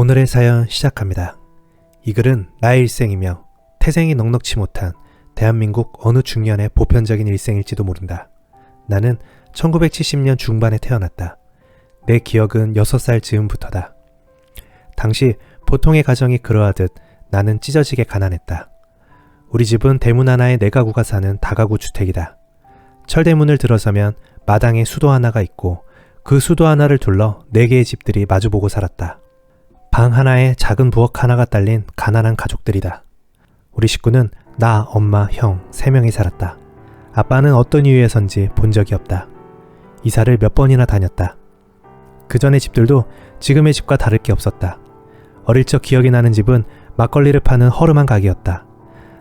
오늘의 사연 시작합니다. 이 글은 나의 일생이며 태생이 넉넉지 못한 대한민국 어느 중년의 보편적인 일생일지도 모른다. 나는 1970년 중반에 태어났다. 내 기억은 6살 즈음부터다. 당시 보통의 가정이 그러하듯 나는 찢어지게 가난했다. 우리 집은 대문 하나에 4가구가 사는 다가구 주택이다. 철대문을 들어서면 마당에 수도 하나가 있고 그 수도 하나를 둘러 4개의 집들이 마주보고 살았다. 방 하나에 작은 부엌 하나가 딸린 가난한 가족들이다. 우리 식구는 나, 엄마, 형 3명이 살았다. 아빠는 어떤 이유에선지 본 적이 없다. 이사를 몇 번이나 다녔다. 그 전의 집들도 지금의 집과 다를 게 없었다. 어릴 적 기억이 나는 집은 막걸리를 파는 허름한 가게였다.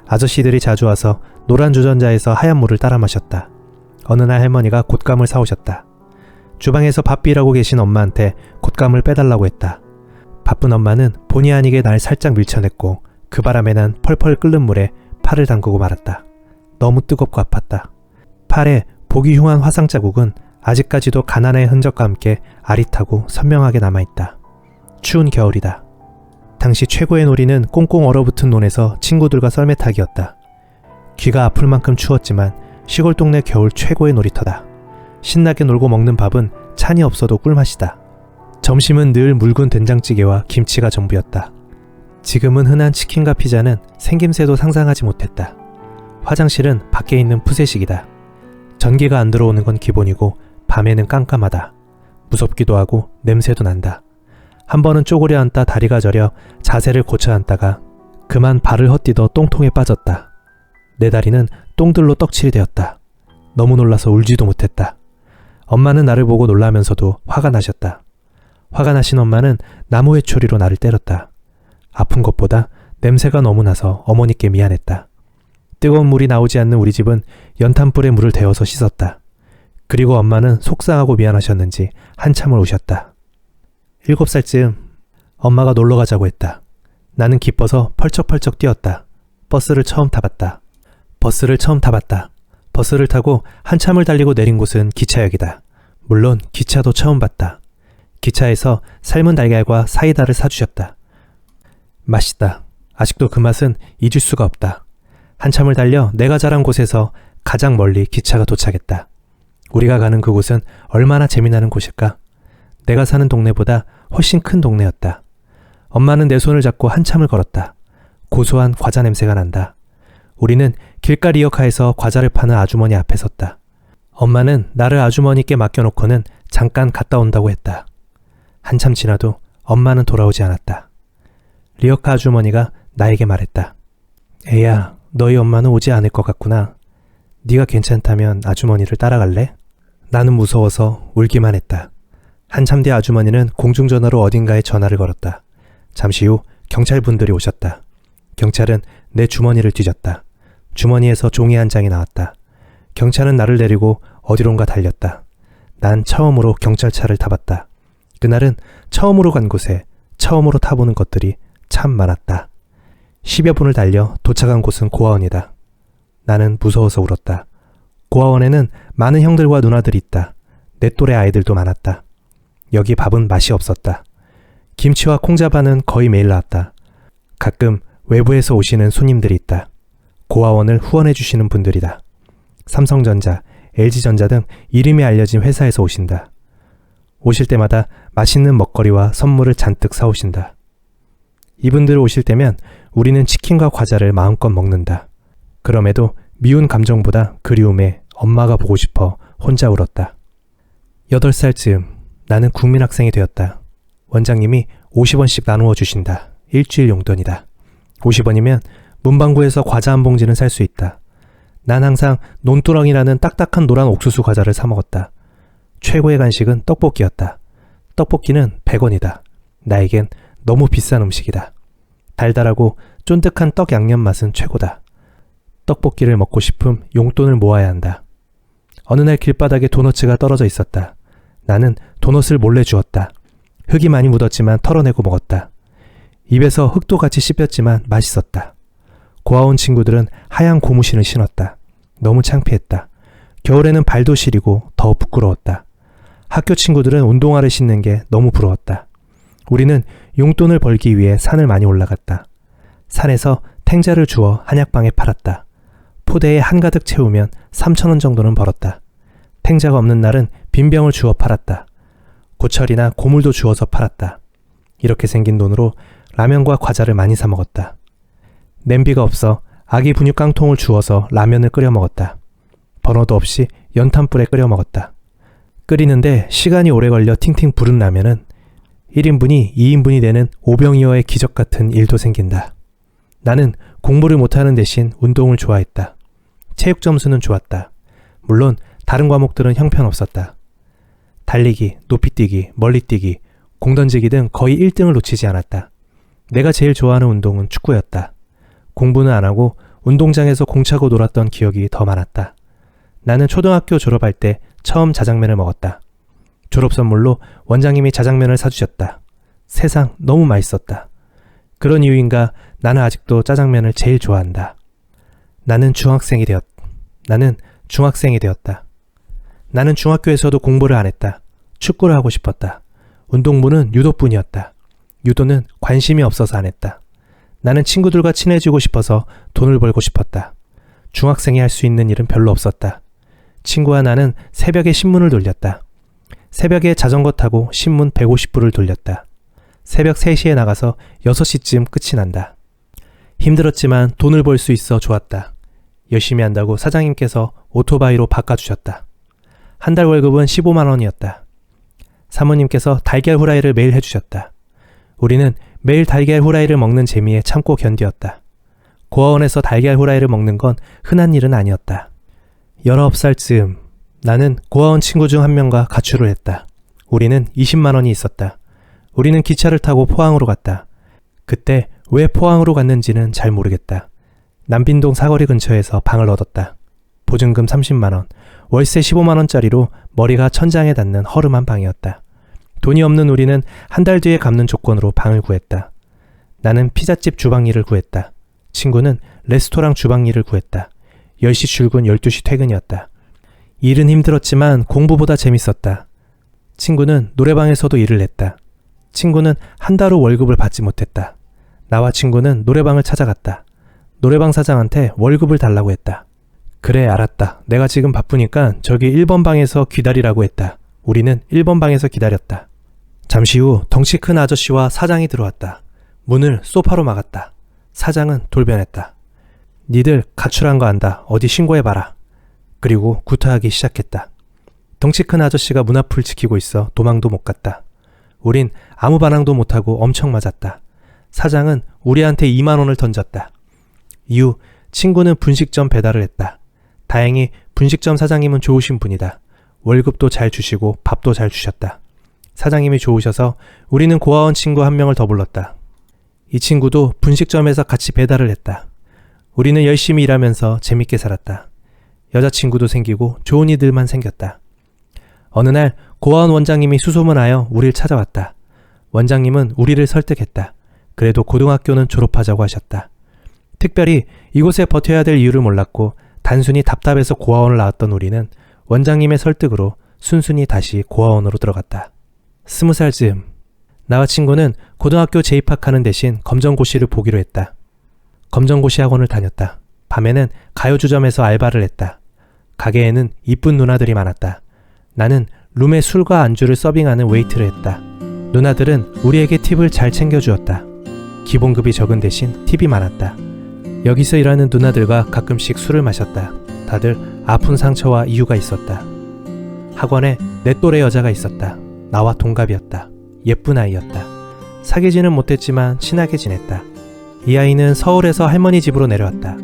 아저씨들이 자주 와서 노란 주전자에서 하얀 물을 따라 마셨다. 어느 날 할머니가 곶감을 사오셨다. 주방에서 밥비라고 계신 엄마한테 곶감을 빼달라고 했다. 바쁜 엄마는 본의 아니게 날 살짝 밀쳐냈고 그 바람에 난 펄펄 끓는 물에 팔을 담그고 말았다. 너무 뜨겁고 아팠다. 팔에 보기 흉한 화상 자국은 아직까지도 가난의 흔적과 함께 아릿하고 선명하게 남아있다. 추운 겨울이다. 당시 최고의 놀이는 꽁꽁 얼어붙은 논에서 친구들과 썰매타기였다. 귀가 아플 만큼 추웠지만 시골 동네 겨울 최고의 놀이터다. 신나게 놀고 먹는 밥은 찬이 없어도 꿀맛이다. 점심은 늘 묽은 된장찌개와 김치가 전부였다. 지금은 흔한 치킨과 피자는 생김새도 상상하지 못했다. 화장실은 밖에 있는 푸세식이다. 전기가 안 들어오는 건 기본이고 밤에는 깜깜하다. 무섭기도 하고 냄새도 난다. 한 번은 쪼그려 앉다 다리가 저려 자세를 고쳐 앉다가 그만 발을 헛디뎌 똥통에 빠졌다. 내 다리는 똥들로 떡칠이 되었다. 너무 놀라서 울지도 못했다. 엄마는 나를 보고 놀라면서도 화가 나셨다. 화가 나신 엄마는 나무 회초리로 나를 때렸다. 아픈 것보다 냄새가 너무 나서 어머니께 미안했다. 뜨거운 물이 나오지 않는 우리 집은 연탄불에 물을 데워서 씻었다. 그리고 엄마는 속상하고 미안하셨는지 한참을 우셨다. 7살쯤 엄마가 놀러 가자고 했다. 나는 기뻐서 펄쩍펄쩍 뛰었다. 버스를 처음 타봤다. 버스를 타고 한참을 달리고 내린 곳은 기차역이다. 물론 기차도 처음 봤다. 기차에서 삶은 달걀과 사이다를 사주셨다. 맛있다. 아직도 그 맛은 잊을 수가 없다. 한참을 달려 내가 자란 곳에서 가장 멀리 기차가 도착했다. 우리가 가는 그곳은 얼마나 재미나는 곳일까? 내가 사는 동네보다 훨씬 큰 동네였다. 엄마는 내 손을 잡고 한참을 걸었다. 고소한 과자 냄새가 난다. 우리는 길가 리어카에서 과자를 파는 아주머니 앞에 섰다. 엄마는 나를 아주머니께 맡겨놓고는 잠깐 갔다 온다고 했다. 한참 지나도 엄마는 돌아오지 않았다. 리어카 아주머니가 나에게 말했다. 애야, 너희 엄마는 오지 않을 것 같구나. 네가 괜찮다면 아주머니를 따라갈래? 나는 무서워서 울기만 했다. 한참 뒤 아주머니는 공중전화로 어딘가에 전화를 걸었다. 잠시 후 경찰분들이 오셨다. 경찰은 내 주머니를 뒤졌다. 주머니에서 종이 한 장이 나왔다. 경찰은 나를 데리고 어디론가 달렸다. 난 처음으로 경찰차를 타봤다. 그날은 처음으로 간 곳에 처음으로 타보는 것들이 참 많았다. 10여 분을 달려 도착한 곳은 고아원이다. 나는 무서워서 울었다. 고아원에는 많은 형들과 누나들이 있다. 내 또래 아이들도 많았다. 여기 밥은 맛이 없었다. 김치와 콩자반은 거의 매일 나왔다. 가끔 외부에서 오시는 손님들이 있다. 고아원을 후원해 주시는 분들이다. 삼성전자, LG전자 등 이름이 알려진 회사에서 오신다. 오실 때마다 맛있는 먹거리와 선물을 잔뜩 사오신다. 이분들 오실 때면 우리는 치킨과 과자를 마음껏 먹는다. 그럼에도 미운 감정보다 그리움에 엄마가 보고 싶어 혼자 울었다. 8살쯤 나는 국민학생이 되었다. 원장님이 50원씩 나누어 주신다. 일주일 용돈이다. 50원이면 문방구에서 과자 한 봉지는 살 수 있다. 난 항상 논두렁이라는 딱딱한 노란 옥수수 과자를 사 먹었다. 최고의 간식은 떡볶이였다. 떡볶이는 100원이다. 나에겐 너무 비싼 음식이다. 달달하고 쫀득한 떡 양념 맛은 최고다. 떡볶이를 먹고 싶음 용돈을 모아야 한다. 어느 날 길바닥에 도너츠가 떨어져 있었다. 나는 도넛을 몰래 주었다. 흙이 많이 묻었지만 털어내고 먹었다. 입에서 흙도 같이 씹혔지만 맛있었다. 고아원 친구들은 하얀 고무신을 신었다. 너무 창피했다. 겨울에는 발도 시리고 더 부끄러웠다. 학교 친구들은 운동화를 신는 게 너무 부러웠다. 우리는 용돈을 벌기 위해 산을 많이 올라갔다. 산에서 탱자를 주워 한약방에 팔았다. 포대에 한가득 채우면 3,000원 정도는 벌었다. 탱자가 없는 날은 빈병을 주워 팔았다. 고철이나 고물도 주워서 팔았다. 이렇게 생긴 돈으로 라면과 과자를 많이 사 먹었다. 냄비가 없어 아기 분유깡통을 주워서 라면을 끓여 먹었다. 번호도 없이 연탄불에 끓여 먹었다. 끓이는데 시간이 오래 걸려 팅팅 부른 라면은 1인분이 2인분이 되는 오병이어의 기적 같은 일도 생긴다. 나는 공부를 못하는 대신 운동을 좋아했다. 체육 점수는 좋았다. 물론 다른 과목들은 형편없었다. 달리기, 높이뛰기, 멀리뛰기, 공던지기 등 거의 1등을 놓치지 않았다. 내가 제일 좋아하는 운동은 축구였다. 공부는 안 하고 운동장에서 공 차고 놀았던 기억이 더 많았다. 나는 초등학교 졸업할 때 처음 자장면을 먹었다. 졸업 선물로 원장님이 자장면을 사주셨다. 세상 너무 맛있었다. 그런 이유인가 나는 아직도 짜장면을 제일 좋아한다. 나는 중학생이 되었다. 나는 중학교에서도 공부를 안 했다. 축구를 하고 싶었다. 운동부는 유도뿐이었다. 유도는 관심이 없어서 안 했다. 나는 친구들과 친해지고 싶어서 돈을 벌고 싶었다. 중학생이 할 수 있는 일은 별로 없었다. 친구와 나는 새벽에 신문을 돌렸다. 새벽에 자전거 타고 신문 150부를 돌렸다. 새벽 3시에 나가서 6시쯤 끝이 난다. 힘들었지만 돈을 벌 수 있어 좋았다. 열심히 한다고 사장님께서 오토바이로 바꿔주셨다. 한 달 월급은 15만 원이었다. 사모님께서 달걀 후라이를 매일 해주셨다. 우리는 매일 달걀 후라이를 먹는 재미에 참고 견디었다. 고아원에서 달걀 후라이를 먹는 건 흔한 일은 아니었다. 19살쯤 나는 고아원 친구 중 한 명과 가출을 했다. 우리는 20만 원이 있었다. 우리는 기차를 타고 포항으로 갔다. 그때 왜 포항으로 갔는지는 잘 모르겠다. 남빈동 사거리 근처에서 방을 얻었다. 보증금 30만 원, 월세 15만 원짜리로 머리가 천장에 닿는 허름한 방이었다. 돈이 없는 우리는 한 달 뒤에 갚는 조건으로 방을 구했다. 나는 피자집 주방 일을 구했다. 친구는 레스토랑 주방 일을 구했다. 10시 출근 12시 퇴근이었다. 일은 힘들었지만 공부보다 재밌었다. 친구는 노래방에서도 일을 했다. 친구는 한 달 후 월급을 받지 못했다. 나와 친구는 노래방을 찾아갔다. 노래방 사장한테 월급을 달라고 했다. 그래, 알았다. 내가 지금 바쁘니까 저기 1번 방에서 기다리라고 했다. 우리는 1번 방에서 기다렸다. 잠시 후 덩치 큰 아저씨와 사장이 들어왔다. 문을 소파로 막았다. 사장은 돌변했다. 니들 가출한 거 안다. 어디 신고해봐라. 그리고 구타하기 시작했다. 덩치 큰 아저씨가 문 앞을 지키고 있어 도망도 못 갔다. 우린 아무 반항도 못하고 엄청 맞았다. 사장은 우리한테 2만 원을 던졌다. 이후 친구는 분식점 배달을 했다. 다행히 분식점 사장님은 좋으신 분이다. 월급도 잘 주시고 밥도 잘 주셨다. 사장님이 좋으셔서 우리는 고아원 친구 한 명을 더 불렀다. 이 친구도 분식점에서 같이 배달을 했다. 우리는 열심히 일하면서 재밌게 살았다. 여자친구도 생기고 좋은 이들만 생겼다. 어느 날 고아원 원장님이 수소문하여 우리를 찾아왔다. 원장님은 우리를 설득했다. 그래도 고등학교는 졸업하자고 하셨다. 특별히 이곳에 버텨야 될 이유를 몰랐고 단순히 답답해서 고아원을 나왔던 우리는 원장님의 설득으로 순순히 다시 고아원으로 들어갔다. 20살 즈음 나와 친구는 고등학교 재입학하는 대신 검정고시를 보기로 했다. 검정고시 학원을 다녔다. 밤에는 가요주점에서 알바를 했다. 가게에는 이쁜 누나들이 많았다. 나는 룸에 술과 안주를 서빙하는 웨이트를 했다. 누나들은 우리에게 팁을 잘 챙겨주었다. 기본급이 적은 대신 팁이 많았다. 여기서 일하는 누나들과 가끔씩 술을 마셨다. 다들 아픈 상처와 이유가 있었다. 학원에 내 또래 여자가 있었다. 나와 동갑이었다. 예쁜 아이였다. 사귀지는 못했지만 친하게 지냈다. 이 아이는 서울에서 할머니 집으로 내려왔다.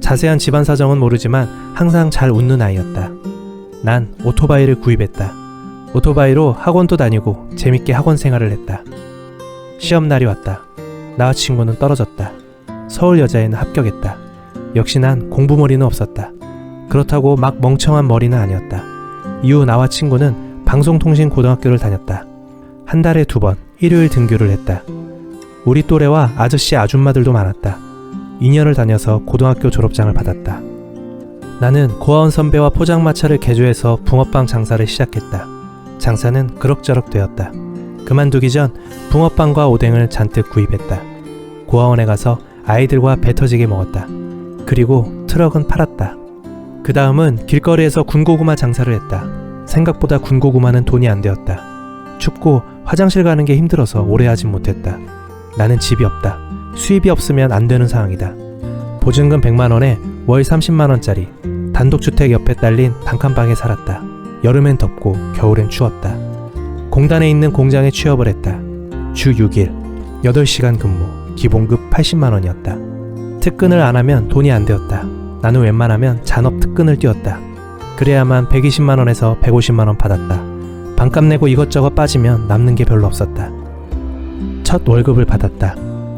자세한 집안 사정은 모르지만 항상 잘 웃는 아이였다. 난 오토바이를 구입했다. 오토바이로 학원도 다니고 재밌게 학원 생활을 했다. 시험날이 왔다. 나와 친구는 떨어졌다. 서울 여자에는 합격했다. 역시 난 공부머리는 없었다. 그렇다고 막 멍청한 머리는 아니었다. 이후 나와 친구는 방송통신고등학교를 다녔다. 한 달에 2번 일요일 등교를 했다. 우리 또래와 아저씨 아줌마들도 많았다. 2년을 다녀서 고등학교 졸업장을 받았다. 나는 고아원 선배와 포장마차를 개조해서 붕어빵 장사를 시작했다. 장사는 그럭저럭 되었다. 그만두기 전 붕어빵과 오뎅을 잔뜩 구입했다. 고아원에 가서 아이들과 배 터지게 먹었다. 그리고 트럭은 팔았다. 그 다음은 길거리에서 군고구마 장사를 했다. 생각보다 군고구마는 돈이 안 되었다. 춥고 화장실 가는 게 힘들어서 오래 하진 못했다. 나는 집이 없다. 수입이 없으면 안 되는 상황이다. 보증금 100만 원에 월 30만 원짜리 단독주택 옆에 딸린 단칸방에 살았다. 여름엔 덥고 겨울엔 추웠다. 공단에 있는 공장에 취업을 했다. 주 6일 8시간 근무, 기본급 80만 원이었다. 특근을 안 하면 돈이 안 되었다. 나는 웬만하면 잔업 특근을 뛰었다. 그래야만 120만 원에서 150만 원 받았다. 반값 내고 이것저것 빠지면 남는 게 별로 없었다. 첫 월급을 받았다.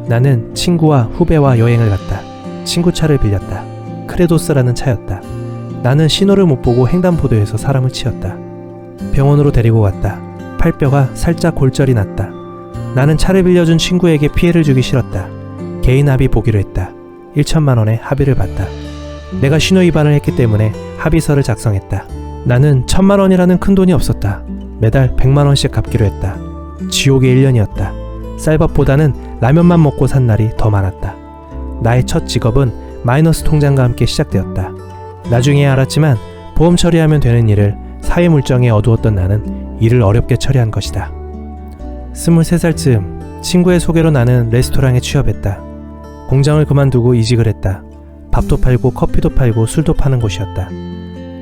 나는 친구와 후배와 여행을 갔다. 친구 차를 빌렸다. 크레도스라는 차였다. 나는 신호를 못 보고 횡단보도에서 사람을 치었다. 병원으로 데리고 갔다. 팔뼈가 살짝 골절이 났다. 나는 차를 빌려준 친구에게 피해를 주기 싫었다. 개인 합의 보기로 했다. 1천만 원의 합의를 받다. 내가 신호 위반을 했기 때문에 합의서를 작성했다. 나는 1,000만 원이라는 큰 돈이 없었다. 매달 100만 원씩 갚기로 했다. 지옥의 1년이었다. 쌀밥보다는 라면만 먹고 산 날이 더 많았다. 나의 첫 직업은 마이너스 통장과 함께 시작되었다. 나중에 알았지만 보험 처리하면 되는 일을 사회 물정에 어두웠던 나는 일을 어렵게 처리한 것이다. 23살쯤 친구의 소개로 나는 레스토랑에 취업했다. 공장을 그만두고 이직을 했다. 밥도 팔고 커피도 팔고 술도 파는 곳이었다.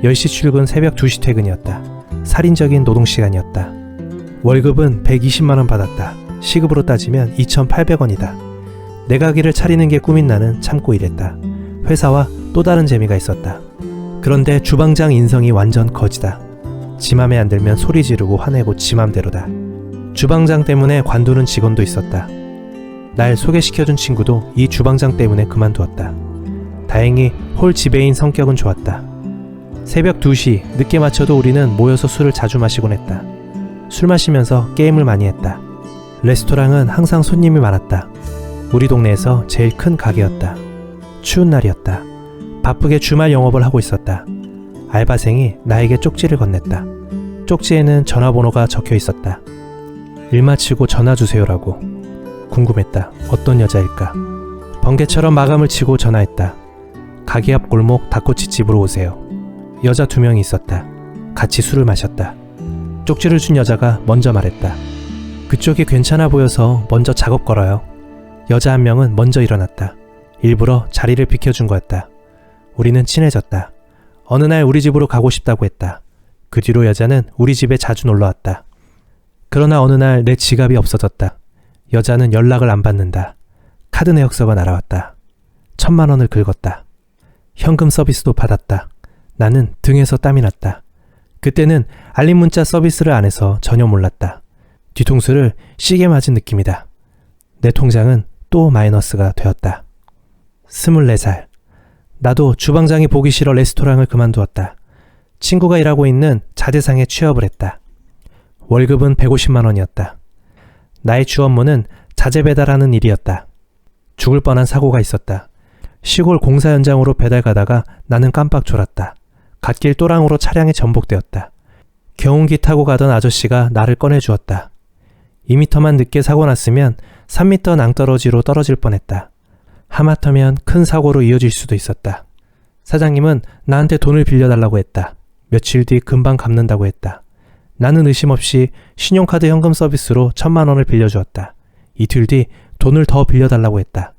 10시 출근 새벽 2시 퇴근이었다. 살인적인 노동시간이었다. 월급은 120만 원 받았다. 시급으로 따지면 2,800원이다. 내 가게를 차리는 게 꿈인 나는 참고 일했다. 회사와 또 다른 재미가 있었다. 그런데 주방장 인성이 완전 거지다. 지 맘에 안 들면 소리 지르고 화내고 지 맘대로다. 주방장 때문에 관두는 직원도 있었다. 날 소개시켜준 친구도 이 주방장 때문에 그만두었다. 다행히 홀 지배인 성격은 좋았다. 새벽 2시 늦게 맞춰도 우리는 모여서 술을 자주 마시곤 했다. 술 마시면서 게임을 많이 했다. 레스토랑은 항상 손님이 많았다. 우리 동네에서 제일 큰 가게였다. 추운 날이었다. 바쁘게 주말 영업을 하고 있었다. 알바생이 나에게 쪽지를 건넸다. 쪽지에는 전화번호가 적혀 있었다. 일 마치고 전화 주세요라고. 궁금했다. 어떤 여자일까? 번개처럼 마감을 치고 전화했다. 가게 앞 골목 닭꼬치집으로 오세요. 여자 2명이 있었다. 같이 술을 마셨다. 쪽지를 준 여자가 먼저 말했다. 그쪽이 괜찮아 보여서 먼저 작업 걸어요. 여자 1명은 먼저 일어났다. 일부러 자리를 비켜준 거였다. 우리는 친해졌다. 어느 날 우리 집으로 가고 싶다고 했다. 그 뒤로 여자는 우리 집에 자주 놀러왔다. 그러나 어느 날 내 지갑이 없어졌다. 여자는 연락을 안 받는다. 카드 내역서가 날아왔다. 1,000만 원을 긁었다. 현금 서비스도 받았다. 나는 등에서 땀이 났다. 그때는 알림 문자 서비스를 안 해서 전혀 몰랐다. 뒤통수를 시계 맞은 느낌이다. 내 통장은 또 마이너스가 되었다. 24살. 나도 주방장이 보기 싫어 레스토랑을 그만두었다. 친구가 일하고 있는 자재상에 취업을 했다. 월급은 150만 원이었다. 나의 주 업무는 자재 배달하는 일이었다. 죽을 뻔한 사고가 있었다. 시골 공사 현장으로 배달 가다가 나는 깜빡 졸았다. 갓길 또랑으로 차량에 전복되었다. 경운기 타고 가던 아저씨가 나를 꺼내주었다. 2m만 늦게 사고 났으면 3m 낭떠러지로 떨어질 뻔했다. 하마터면 큰 사고로 이어질 수도 있었다. 사장님은 나한테 돈을 빌려달라고 했다. 며칠 뒤 금방 갚는다고 했다. 나는 의심 없이 신용카드 현금 서비스로 1,000만 원을 빌려주었다. 이틀 뒤 돈을 더 빌려달라고 했다.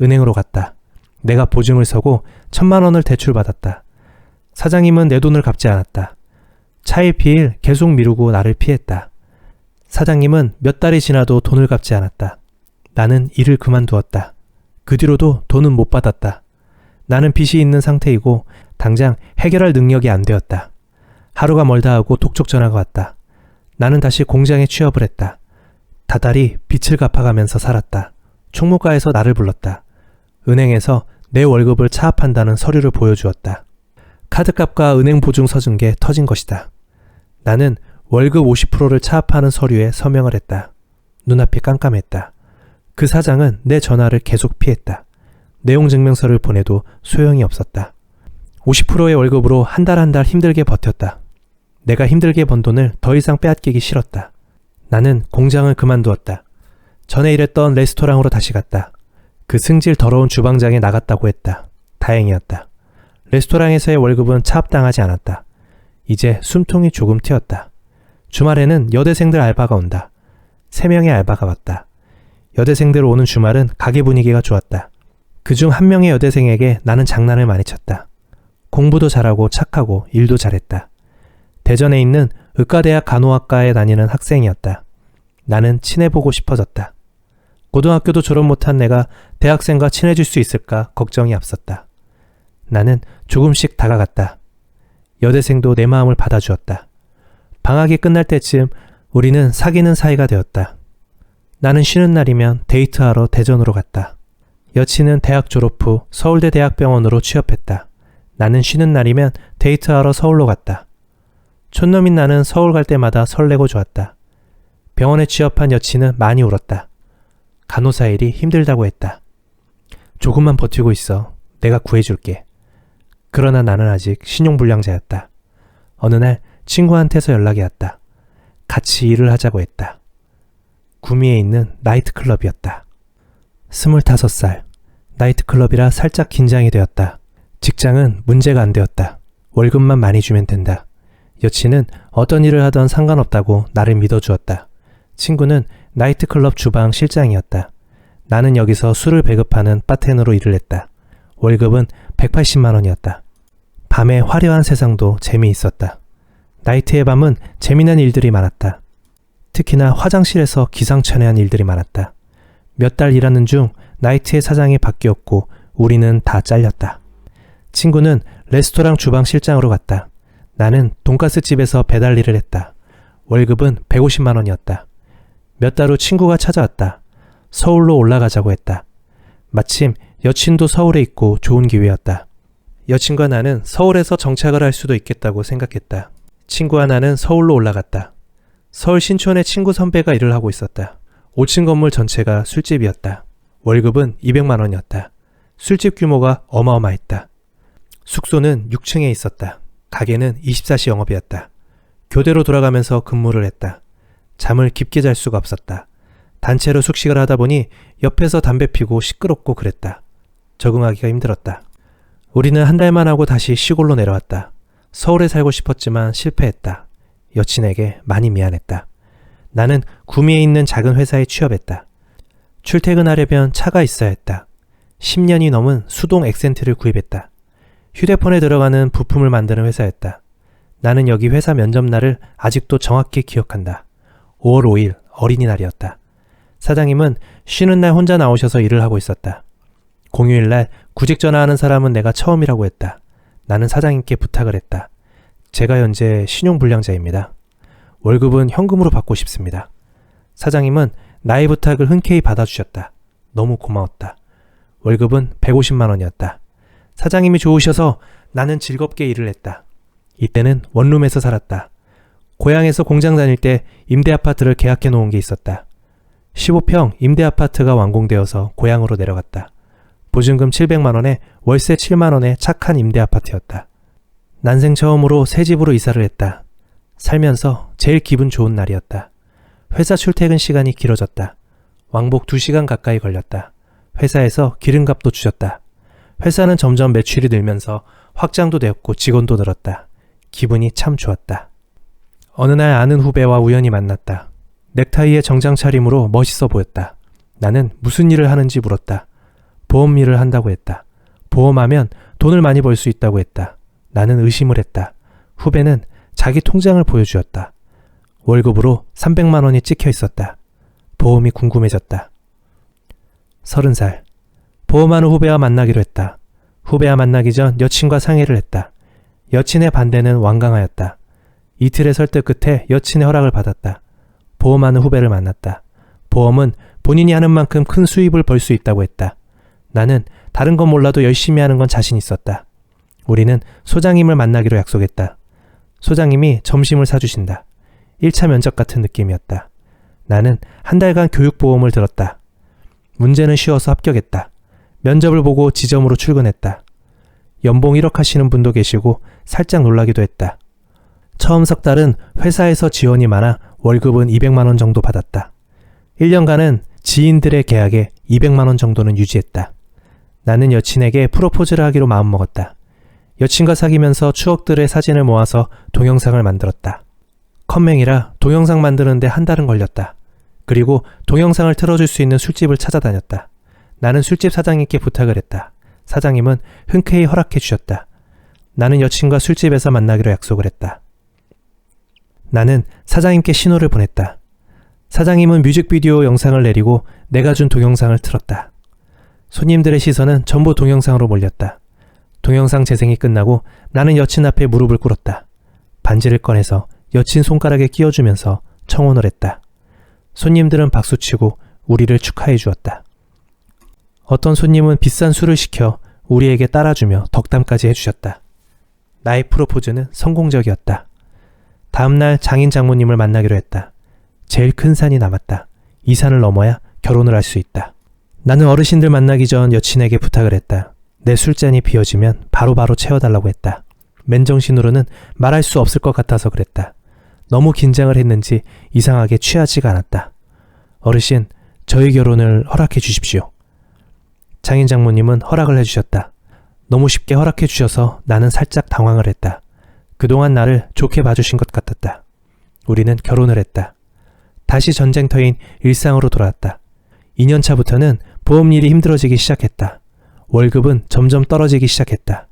은행으로 갔다. 내가 보증을 서고 1,000만 원을 대출받았다. 사장님은 내 돈을 갚지 않았다. 차일피일 계속 미루고 나를 피했다. 사장님은 몇 달이 지나도 돈을 갚지 않았다. 나는 일을 그만두었다. 그 뒤로도 돈은 못 받았다. 나는 빚이 있는 상태이고 당장 해결할 능력이 안 되었다. 하루가 멀다 하고 독촉 전화가 왔다. 나는 다시 공장에 취업을 했다. 다달이 빚을 갚아가면서 살았다. 총무과에서 나를 불렀다. 은행에서 내 월급을 차압한다는 서류를 보여주었다. 카드값과 은행 보증 서준 게 터진 것이다. 나는 월급 50%를 차압하는 서류에 서명을 했다. 눈앞이 깜깜했다. 그 사장은 내 전화를 계속 피했다. 내용 증명서를 보내도 소용이 없었다. 50%의 월급으로 한 달 한 달 힘들게 버텼다. 내가 힘들게 번 돈을 더 이상 빼앗기기 싫었다. 나는 공장을 그만두었다. 전에 일했던 레스토랑으로 다시 갔다. 그 승질 더러운 주방장에 나갔다고 했다. 다행이었다. 레스토랑에서의 월급은 차압당하지 않았다. 이제 숨통이 조금 트였다. 주말에는 여대생들 알바가 온다. 3명의 알바가 왔다. 여대생들 오는 주말은 가게 분위기가 좋았다. 그중 한 명의 여대생에게 나는 장난을 많이 쳤다. 공부도 잘하고 착하고 일도 잘했다. 대전에 있는 의과대학 간호학과에 다니는 학생이었다. 나는 친해보고 싶어졌다. 고등학교도 졸업 못한 내가 대학생과 친해질 수 있을까 걱정이 앞섰다. 나는 조금씩 다가갔다. 여대생도 내 마음을 받아주었다. 방학이 끝날 때쯤 우리는 사귀는 사이가 되었다. 나는 쉬는 날이면 데이트하러 대전으로 갔다. 여친은 대학 졸업 후 서울대 대학병원으로 취업했다. 나는 쉬는 날이면 데이트하러 서울로 갔다. 촌놈인 나는 서울 갈 때마다 설레고 좋았다. 병원에 취업한 여친은 많이 울었다. 간호사 일이 힘들다고 했다. 조금만 버티고 있어. 내가 구해줄게. 그러나 나는 아직 신용불량자였다. 어느 날 친구한테서 연락이 왔다. 같이 일을 하자고 했다. 구미에 있는 나이트클럽이었다. 25살. 나이트클럽이라 살짝 긴장이 되었다. 직장은 문제가 안 되었다. 월급만 많이 주면 된다. 여친은 어떤 일을 하던 상관없다고 나를 믿어주었다. 친구는 나이트클럽 주방 실장이었다. 나는 여기서 술을 배급하는 바텐으로 일을 했다. 월급은 180만 원이었다. 밤의 화려한 세상도 재미있었다. 나이트의 밤은 재미난 일들이 많았다. 특히나 화장실에서 기상천외한 일들이 많았다. 몇 달 일하는 중 나이트의 사장이 바뀌었고 우리는 다 잘렸다. 친구는 레스토랑 주방 실장으로 갔다. 나는 돈가스 집에서 배달 일을 했다. 월급은 150만 원이었다. 몇 달 후 친구가 찾아왔다. 서울로 올라가자고 했다. 마침 여친도 서울에 있고 좋은 기회였다. 여친과 나는 서울에서 정착을 할 수도 있겠다고 생각했다. 친구와 나는 서울로 올라갔다. 서울 신촌에 친구 선배가 일을 하고 있었다. 5층 건물 전체가 술집이었다. 월급은 200만 원이었다. 술집 규모가 어마어마했다. 숙소는 6층에 있었다. 가게는 24시 영업이었다. 교대로 돌아가면서 근무를 했다. 잠을 깊게 잘 수가 없었다. 단체로 숙식을 하다 보니 옆에서 담배 피고 시끄럽고 그랬다. 적응하기가 힘들었다. 우리는 한 달만 하고 다시 시골로 내려왔다. 서울에 살고 싶었지만 실패했다. 여친에게 많이 미안했다. 나는 구미에 있는 작은 회사에 취업했다. 출퇴근하려면 차가 있어야 했다. 10년이 넘은 수동 액센트를 구입했다. 휴대폰에 들어가는 부품을 만드는 회사였다. 나는 여기 회사 면접날을 아직도 정확히 기억한다. 5월 5일 어린이날이었다. 사장님은 쉬는 날 혼자 나오셔서 일을 하고 있었다. 공휴일날 구직 전화하는 사람은 내가 처음이라고 했다. 나는 사장님께 부탁을 했다. 제가 현재 신용불량자입니다. 월급은 현금으로 받고 싶습니다. 사장님은 나의 부탁을 흔쾌히 받아주셨다. 너무 고마웠다. 월급은 150만 원이었다. 사장님이 좋으셔서 나는 즐겁게 일을 했다. 이때는 원룸에서 살았다. 고향에서 공장 다닐 때 임대아파트를 계약해 놓은 게 있었다. 15평 임대아파트가 완공되어서 고향으로 내려갔다. 보증금 700만 원에 월세 7만 원의 착한 임대아파트였다. 난생 처음으로 새 집으로 이사를 했다. 살면서 제일 기분 좋은 날이었다. 회사 출퇴근 시간이 길어졌다. 왕복 2시간 가까이 걸렸다. 회사에서 기름값도 주셨다. 회사는 점점 매출이 늘면서 확장도 되었고 직원도 늘었다. 기분이 참 좋았다. 어느 날 아는 후배와 우연히 만났다. 넥타이에 정장 차림으로 멋있어 보였다. 나는 무슨 일을 하는지 물었다. 보험 일을 한다고 했다. 보험하면 돈을 많이 벌 수 있다고 했다. 나는 의심을 했다. 후배는 자기 통장을 보여주었다. 월급으로 300만 원이 찍혀 있었다. 보험이 궁금해졌다. 30살. 보험하는 후배와 만나기로 했다. 후배와 만나기 전 여친과 상의를 했다. 여친의 반대는 완강하였다. 이틀의 설득 끝에 여친의 허락을 받았다. 보험하는 후배를 만났다. 보험은 본인이 하는 만큼 큰 수입을 벌 수 있다고 했다. 나는 다른 건 몰라도 열심히 하는 건 자신 있었다. 우리는 소장님을 만나기로 약속했다. 소장님이 점심을 사주신다. 1차 면접 같은 느낌이었다. 나는 한 달간 교육보험을 들었다. 문제는 쉬워서 합격했다. 면접을 보고 지점으로 출근했다. 연봉 1억 하시는 분도 계시고 살짝 놀라기도 했다. 처음 석 달은 회사에서 지원이 많아 월급은 200만 원 정도 받았다. 1년간은 지인들의 계약에 200만 원 정도는 유지했다. 나는 여친에게 프로포즈를 하기로 마음먹었다. 여친과 사귀면서 추억들의 사진을 모아서 동영상을 만들었다. 컴맹이라 동영상 만드는데 한 달은 걸렸다. 그리고 동영상을 틀어줄 수 있는 술집을 찾아다녔다. 나는 술집 사장님께 부탁을 했다. 사장님은 흔쾌히 허락해 주셨다. 나는 여친과 술집에서 만나기로 약속을 했다. 나는 사장님께 신호를 보냈다. 사장님은 뮤직비디오 영상을 내리고 내가 준 동영상을 틀었다. 손님들의 시선은 전부 동영상으로 몰렸다. 동영상 재생이 끝나고 나는 여친 앞에 무릎을 꿇었다. 반지를 꺼내서 여친 손가락에 끼워주면서 청혼을 했다. 손님들은 박수치고 우리를 축하해 주었다. 어떤 손님은 비싼 술을 시켜 우리에게 따라주며 덕담까지 해주셨다. 나의 프로포즈는 성공적이었다. 다음날 장인 장모님을 만나기로 했다. 제일 큰 산이 남았다. 이 산을 넘어야 결혼을 할 수 있다. 나는 어르신들 만나기 전 여친에게 부탁을 했다. 내 술잔이 비어지면 바로바로 채워달라고 했다. 맨정신으로는 말할 수 없을 것 같아서 그랬다. 너무 긴장을 했는지 이상하게 취하지가 않았다. 어르신, 저희 결혼을 허락해 주십시오. 장인 장모님은 허락을 해주셨다. 너무 쉽게 허락해 주셔서 나는 살짝 당황을 했다. 그동안 나를 좋게 봐주신 것 같았다. 우리는 결혼을 했다. 다시 전쟁터인 일상으로 돌아왔다. 2년차부터는 보험일이 힘들어지기 시작했다. 월급은 점점 떨어지기 시작했다.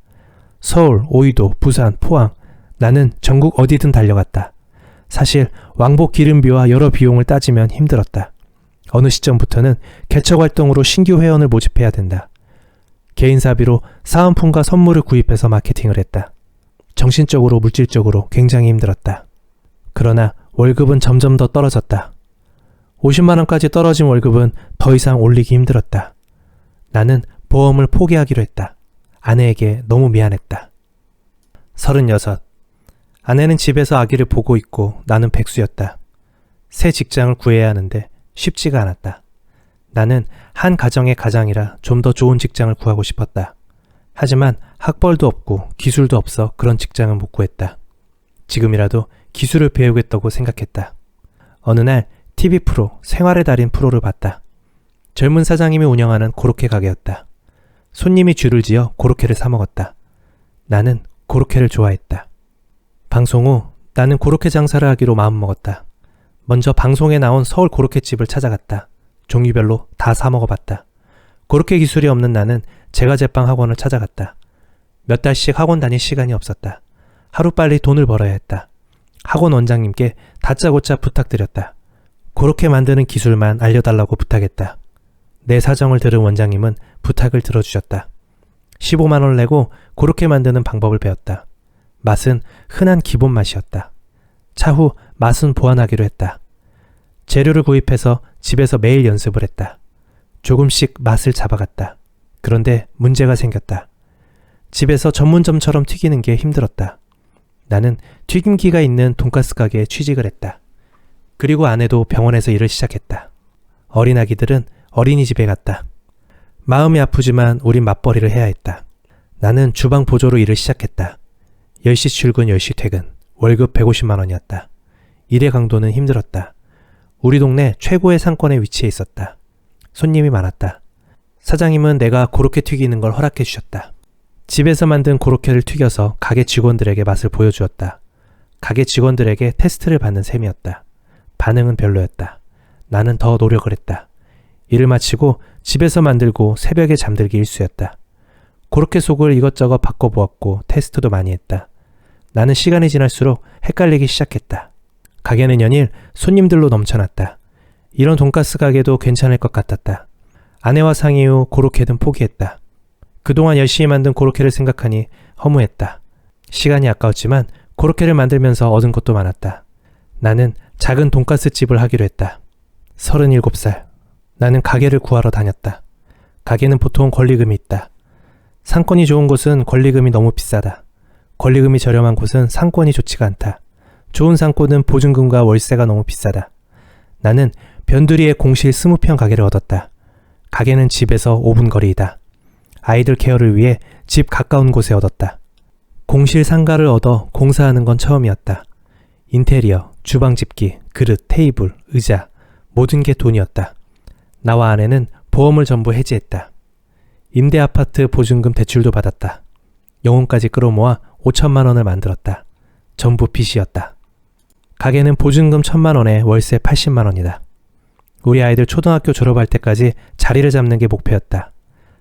서울, 오이도, 부산, 포항, 나는 전국 어디든 달려갔다. 사실 왕복 기름비와 여러 비용을 따지면 힘들었다. 어느 시점부터는 개척활동으로 신규 회원을 모집해야 된다. 개인사비로 사은품과 선물을 구입해서 마케팅을 했다. 정신적으로 물질적으로 굉장히 힘들었다. 그러나 월급은 점점 더 떨어졌다. 50만 원까지 떨어진 월급은 더 이상 올리기 힘들었다. 나는 보험을 포기하기로 했다. 아내에게 너무 미안했다. 36. 아내는 집에서 아기를 보고 있고 나는 백수였다. 새 직장을 구해야 하는데 쉽지가 않았다. 나는 한 가정의 가장이라 좀 더 좋은 직장을 구하고 싶었다. 하지만 학벌도 없고 기술도 없어 그런 직장은 못 구했다. 지금이라도 기술을 배우겠다고 생각했다. 어느 날 TV 프로, 생활의 달인 프로를 봤다. 젊은 사장님이 운영하는 고로케 가게였다. 손님이 줄을 지어 고로케를 사 먹었다. 나는 고로케를 좋아했다. 방송 후 나는 고로케 장사를 하기로 마음먹었다. 먼저 방송에 나온 서울 고로케집을 찾아갔다. 종류별로 다 사 먹어봤다. 고로케 기술이 없는 나는 제과제빵 학원을 찾아갔다. 몇 달씩 학원 다닐 시간이 없었다. 하루빨리 돈을 벌어야 했다. 학원 원장님께 다짜고짜 부탁드렸다. 고로케 만드는 기술만 알려달라고 부탁했다. 내 사정을 들은 원장님은 부탁을 들어주셨다. 15만 원을 내고 고로케 만드는 방법을 배웠다. 맛은 흔한 기본 맛이었다. 차후 맛은 보완하기로 했다. 재료를 구입해서 집에서 매일 연습을 했다. 조금씩 맛을 잡아갔다. 그런데 문제가 생겼다. 집에서 전문점처럼 튀기는 게 힘들었다. 나는 튀김기가 있는 돈가스 가게에 취직을 했다. 그리고 아내도 병원에서 일을 시작했다. 어린 아기들은 어린이집에 갔다. 마음이 아프지만 우린 맞벌이를 해야 했다. 나는 주방 보조로 일을 시작했다. 10시 출근 10시 퇴근, 월급 150만 원이었다. 일의 강도는 힘들었다. 우리 동네 최고의 상권에 위치해 있었다. 손님이 많았다. 사장님은 내가 고로케 튀기는 걸 허락해 주셨다. 집에서 만든 고로케를 튀겨서 가게 직원들에게 맛을 보여주었다. 가게 직원들에게 테스트를 받는 셈이었다. 반응은 별로였다. 나는 더 노력을 했다. 일을 마치고 집에서 만들고 새벽에 잠들기 일쑤였다. 고로케 속을 이것저것 바꿔보았고 테스트도 많이 했다. 나는 시간이 지날수록 헷갈리기 시작했다. 가게는 연일 손님들로 넘쳐났다. 이런 돈가스 가게도 괜찮을 것 같았다. 아내와 상의 후 고로케는 포기했다. 그동안 열심히 만든 고로케를 생각하니 허무했다. 시간이 아까웠지만 고로케를 만들면서 얻은 것도 많았다. 나는 작은 돈가스 집을 하기로 했다. 37살. 나는 가게를 구하러 다녔다. 가게는 보통 권리금이 있다. 상권이 좋은 곳은 권리금이 너무 비싸다. 권리금이 저렴한 곳은 상권이 좋지가 않다. 좋은 상권은 보증금과 월세가 너무 비싸다. 나는 변두리에 공실 20평 가게를 얻었다. 가게는 집에서 5분 거리이다. 아이들 케어를 위해 집 가까운 곳에 얻었다. 공실 상가를 얻어 공사하는 건 처음이었다. 인테리어, 주방 집기, 그릇, 테이블, 의자, 모든 게 돈이었다. 나와 아내는 보험을 전부 해지했다. 임대 아파트 보증금 대출도 받았다. 영혼까지 끌어모아 5천만 원을 만들었다. 전부 빚이었다. 가게는 보증금 1,000만 원에 월세 80만 원이다. 우리 아이들 초등학교 졸업할 때까지 자리를 잡는 게 목표였다.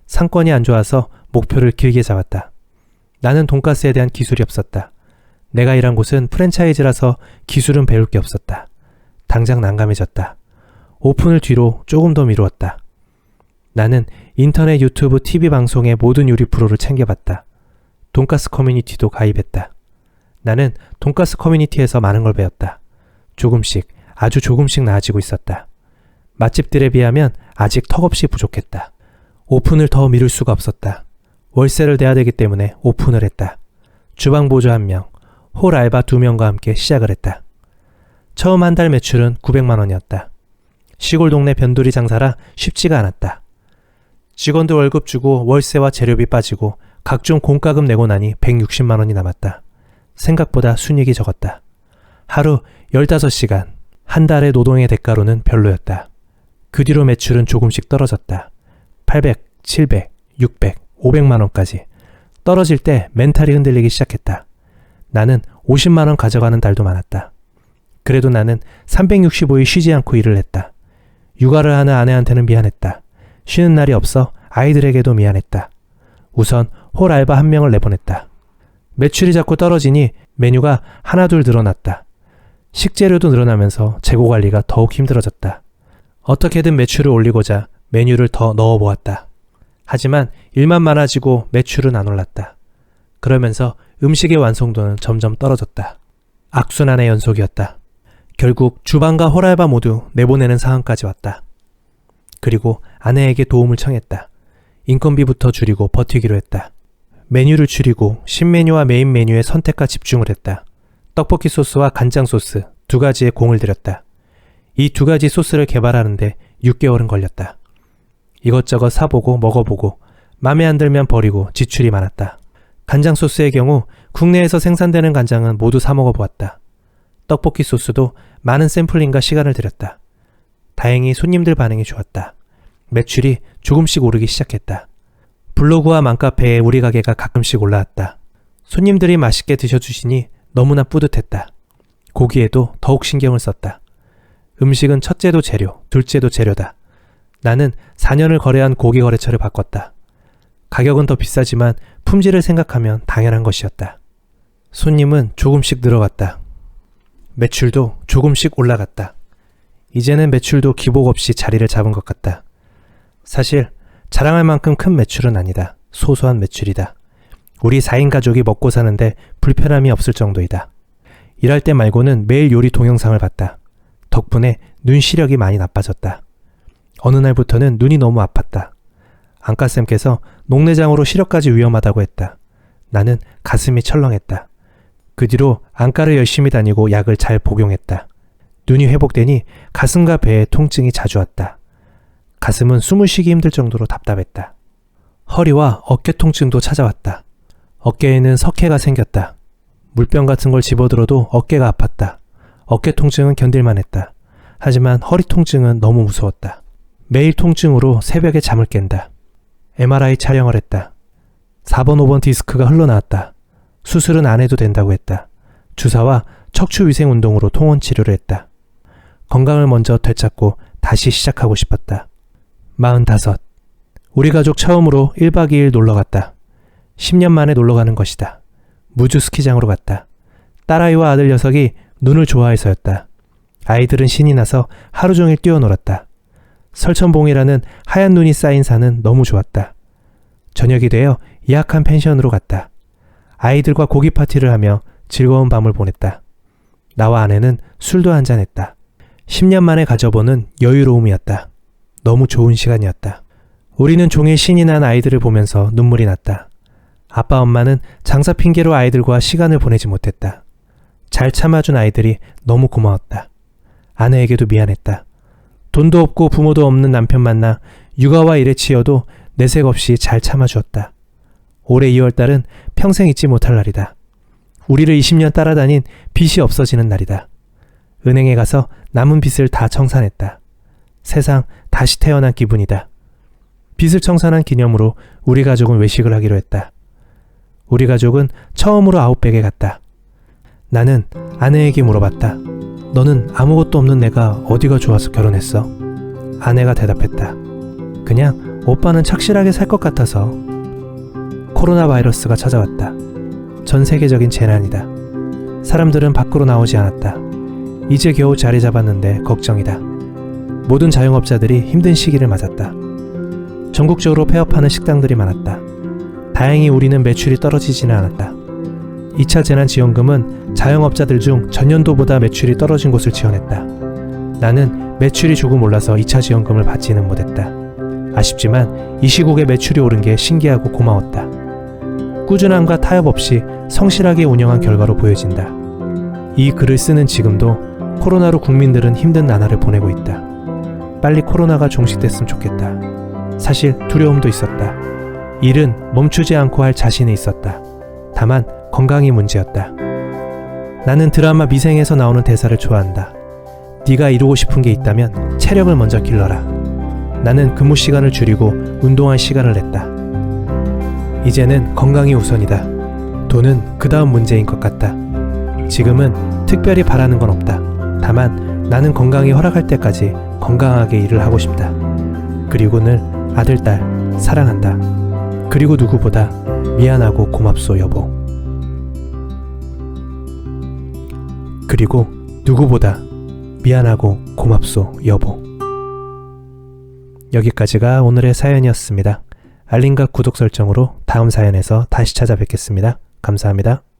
상권이 안 좋아서 목표를 길게 잡았다. 나는 돈가스에 대한 기술이 없었다. 내가 일한 곳은 프랜차이즈라서 기술은 배울 게 없었다. 당장 난감해졌다. 오픈을 뒤로 조금 더 미루었다. 나는 인터넷, 유튜브, TV 방송의 모든 요리 프로를 챙겨봤다. 돈가스 커뮤니티도 가입했다. 나는 돈가스 커뮤니티에서 많은 걸 배웠다. 조금씩, 아주 조금씩 나아지고 있었다. 맛집들에 비하면 아직 턱없이 부족했다. 오픈을 더 미룰 수가 없었다. 월세를 내야 되기 때문에 오픈을 했다. 주방 보조 1명, 홀 알바 2명과 함께 시작을 했다. 처음 한 달 매출은 900만 원이었다. 시골 동네 변두리 장사라 쉽지가 않았다. 직원들 월급 주고 월세와 재료비 빠지고 각종 공과금 내고 나니 160만 원이 남았다. 생각보다 순이익이 적었다. 하루 15시간, 한 달의 노동의 대가로는 별로였다. 그 뒤로 매출은 조금씩 떨어졌다. 800, 700, 600, 500만 원까지. 떨어질 때 멘탈이 흔들리기 시작했다. 나는 50만 원 가져가는 달도 많았다. 그래도 나는 365일 쉬지 않고 일을 했다. 육아를 하는 아내한테는 미안했다. 쉬는 날이 없어 아이들에게도 미안했다. 우선 홀 알바 1명을 내보냈다. 매출이 자꾸 떨어지니 메뉴가 하나둘 늘어났다. 식재료도 늘어나면서 재고 관리가 더욱 힘들어졌다. 어떻게든 매출을 올리고자 메뉴를 더 넣어보았다. 하지만 일만 많아지고 매출은 안 올랐다. 그러면서 음식의 완성도는 점점 떨어졌다. 악순환의 연속이었다. 결국 주방과 홀알바 모두 내보내는 상황까지 왔다. 그리고 아내에게 도움을 청했다. 인건비부터 줄이고 버티기로 했다. 메뉴를 줄이고 신메뉴와 메인 메뉴의 선택과 집중을 했다. 떡볶이 소스와 간장 소스 2가지에 공을 들였다. 이 2가지 소스를 개발하는데 6개월은 걸렸다. 이것저것 사보고 먹어보고 맘에 안 들면 버리고 지출이 많았다. 간장 소스의 경우 국내에서 생산되는 간장은 모두 사 먹어보았다. 떡볶이 소스도 많은 샘플링과 시간을 들였다. 다행히 손님들 반응이 좋았다. 매출이 조금씩 오르기 시작했다. 블로그와 맘카페에 우리 가게가 가끔씩 올라왔다. 손님들이 맛있게 드셔주시니 너무나 뿌듯했다. 고기에도 더욱 신경을 썼다. 음식은 첫째도 재료, 둘째도 재료다. 나는 4년을 거래한 고기 거래처를 바꿨다. 가격은 더 비싸지만 품질을 생각하면 당연한 것이었다. 손님은 조금씩 늘어갔다. 매출도 조금씩 올라갔다. 이제는 매출도 기복 없이 자리를 잡은 것 같다. 사실 자랑할 만큼 큰 매출은 아니다. 소소한 매출이다. 우리 4인 가족이 먹고 사는데 불편함이 없을 정도이다. 일할 때 말고는 매일 요리 동영상을 봤다. 덕분에 눈 시력이 많이 나빠졌다. 어느 날부터는 눈이 너무 아팠다. 안과쌤께서 녹내장으로 시력까지 위험하다고 했다. 나는 가슴이 철렁했다. 그 뒤로 안과를 열심히 다니고 약을 잘 복용했다. 눈이 회복되니 가슴과 배에 통증이 자주 왔다. 가슴은 숨을 쉬기 힘들 정도로 답답했다. 허리와 어깨 통증도 찾아왔다. 어깨에는 석회가 생겼다. 물병 같은 걸 집어들어도 어깨가 아팠다. 어깨 통증은 견딜만 했다. 하지만 허리 통증은 너무 무서웠다. 매일 통증으로 새벽에 잠을 깬다. MRI 촬영을 했다. 4번, 5번 디스크가 흘러나왔다. 수술은 안 해도 된다고 했다. 주사와 척추위생 운동으로 통원 치료를 했다. 건강을 먼저 되찾고 다시 시작하고 싶었다. 45. 우리 가족 처음으로 1박 2일 놀러 갔다. 10년 만에 놀러 가는 것이다. 무주 스키장으로 갔다. 딸아이와 아들 녀석이 눈을 좋아해서였다. 아이들은 신이 나서 하루 종일 뛰어놀았다. 설천봉이라는 하얀 눈이 쌓인 산은 너무 좋았다. 저녁이 되어 예약한 펜션으로 갔다. 아이들과 고기 파티를 하며 즐거운 밤을 보냈다. 나와 아내는 술도 한잔했다. 10년 만에 가져보는 여유로움이었다. 너무 좋은 시간이었다. 우리는 종일 신이 난 아이들을 보면서 눈물이 났다. 아빠 엄마는 장사 핑계로 아이들과 시간을 보내지 못했다. 잘 참아준 아이들이 너무 고마웠다. 아내에게도 미안했다. 돈도 없고 부모도 없는 남편 만나 육아와 일에 치여도 내색 없이 잘 참아주었다. 올해 2월달은 평생 잊지 못할 날이다. 우리를 20년 따라다닌 빚이 없어지는 날이다. 은행에 가서 남은 빚을 다 청산했다. 세상 다시 태어난 기분이다. 빚을 청산한 기념으로 우리 가족은 외식을 하기로 했다. 우리 가족은 처음으로 아웃백에 갔다. 나는 아내에게 물어봤다. 너는 아무것도 없는 내가 어디가 좋아서 결혼했어? 아내가 대답했다. 그냥 오빠는 착실하게 살 것 같아서. 코로나 바이러스가 찾아왔다. 전 세계적인 재난이다. 사람들은 밖으로 나오지 않았다. 이제 겨우 자리 잡았는데 걱정이다. 모든 자영업자들이 힘든 시기를 맞았다. 전국적으로 폐업하는 식당들이 많았다. 다행히 우리는 매출이 떨어지지는 않았다. 2차 재난지원금은 자영업자들 중 전년도보다 매출이 떨어진 곳을 지원했다. 나는 매출이 조금 올라서 2차 지원금을 받지는 못했다. 아쉽지만 이 시국에 매출이 오른 게 신기하고 고마웠다. 꾸준함과 타협 없이 성실하게 운영한 결과로 보여진다. 이 글을 쓰는 지금도 코로나로 국민들은 힘든 나날을 보내고 있다. 빨리 코로나가 종식됐으면 좋겠다. 사실 두려움도 있었다. 일은 멈추지 않고 할 자신이 있었다. 다만 건강이 문제였다. 나는 드라마 미생에서 나오는 대사를 좋아한다. 네가 이루고 싶은 게 있다면 체력을 먼저 길러라. 나는 근무 시간을 줄이고 운동할 시간을 냈다. 이제는 건강이 우선이다. 돈은 그 다음 문제인 것 같다. 지금은 특별히 바라는 건 없다. 다만 나는 건강이 허락할 때까지 건강하게 일을 하고 싶다. 그리고 늘 아들, 딸 사랑한다. 그리고 누구보다 미안하고 고맙소 여보. 그리고 누구보다 미안하고 고맙소 여보. 여기까지가 오늘의 사연이었습니다. 알림과 구독 설정으로 다음 사연에서 다시 찾아뵙겠습니다. 감사합니다.